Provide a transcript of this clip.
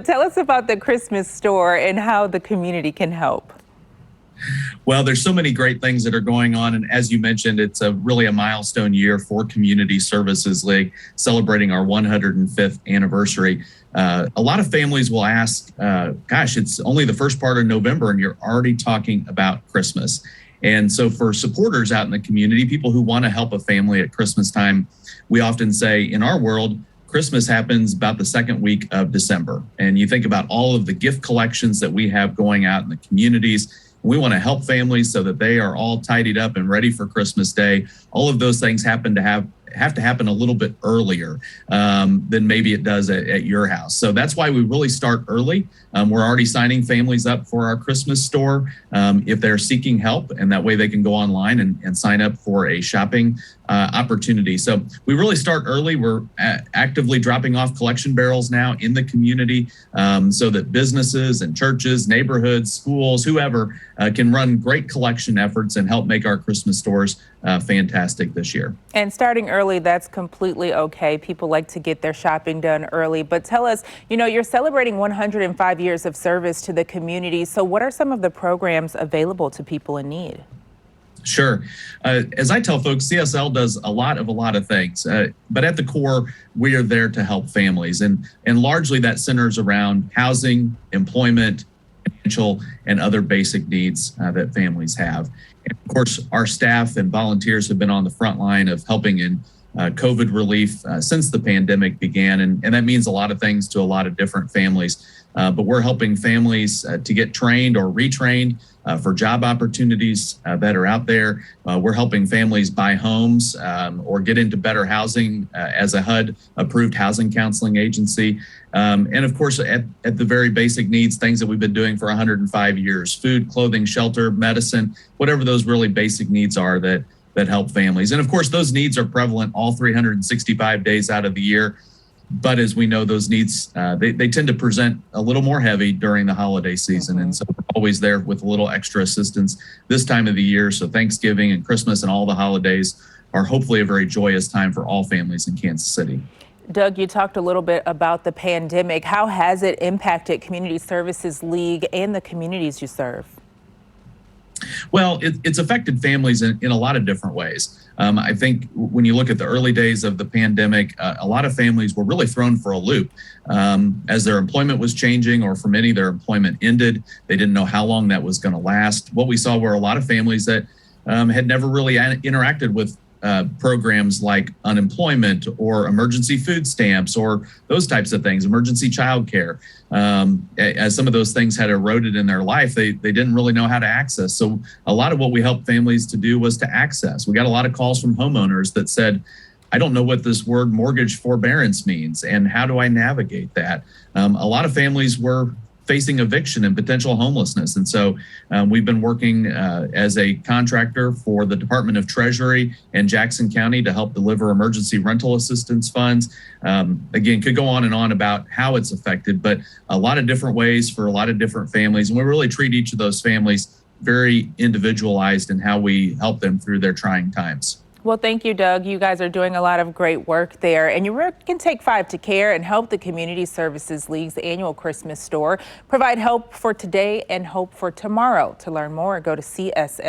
Tell us about the Christmas store and how the community can help. Well, there's so many great things that are going on. And as you mentioned, it's really a milestone year for Community Services League, celebrating our 105th anniversary. A lot of families will ask, gosh, it's only the first part of November and you're already talking about Christmas. And so for supporters out in the community, people who want to help a family at Christmas time, we often say in our world, Christmas happens about the second week of December. And you think about all of the gift collections that we have going out in the communities. We want to help families so that they are all tidied up and ready for Christmas Day. All of those things have to happen a little bit earlier than maybe it does at your house. So that's why we really start early. We're already signing families up for our Christmas store if they're seeking help, and that way they can go online and sign up for a shopping opportunity. So we really start early. We're actively dropping off collection barrels now in the community so that businesses and churches, neighborhoods, schools, whoever can run great collection efforts and help make our Christmas stores fantastic this year. And starting early, that's completely okay. People like to get their shopping done early. But tell us, you're celebrating 105 years of service to the community. So what are some of the programs available to people in need? Sure. As I tell folks, CSL does a lot of things, but at the core, we are there to help families. And largely that centers around housing, employment, financial, and other basic needs that families have. And of course, our staff and volunteers have been on the front line of helping in COVID relief since the pandemic began. And that means a lot of things to a lot of different families. But we're helping families to get trained or retrained for job opportunities that are out there. We're helping families buy homes or get into better housing as a HUD-approved housing counseling agency. And of course, at the very basic needs, things that we've been doing for 105 years, food, clothing, shelter, medicine, whatever those really basic needs are that help families. And of course, those needs are prevalent all 365 days out of the year. But as we know, those needs, they tend to present a little more heavy during the holiday season. And so we're always there with a little extra assistance this time of the year. So Thanksgiving and Christmas and all the holidays are hopefully a very joyous time for all families in Kansas City. Doug, you talked a little bit about the pandemic. How has it impacted Community Services League and the communities you serve? Well, it's affected families in a lot of different ways. I think when you look at the early days of the pandemic, a lot of families were really thrown for a loop as their employment was changing, or for many, their employment ended. They didn't know how long that was going to last. What we saw were a lot of families that had never really interacted with programs like unemployment or emergency food stamps or those types of things, emergency childcare. As some of those things had eroded in their life, they didn't really know how to access. So a lot of what we helped families to do was to access. We got a lot of calls from homeowners that said, I don't know what this word mortgage forbearance means, and how do I navigate that? A lot of families were facing eviction and potential homelessness. And so we've been working as a contractor for the Department of Treasury and Jackson County to help deliver emergency rental assistance funds. Again, could go on and on about how it's affected, but a lot of different ways for a lot of different families. And we really treat each of those families very individualized in how we help them through their trying times. Well, thank you, Doug. You guys are doing a lot of great work there. And you can take 5 to care and help the Community Services League's annual Christmas store. Provide help for today and hope for tomorrow. To learn more, go to cslcares.org.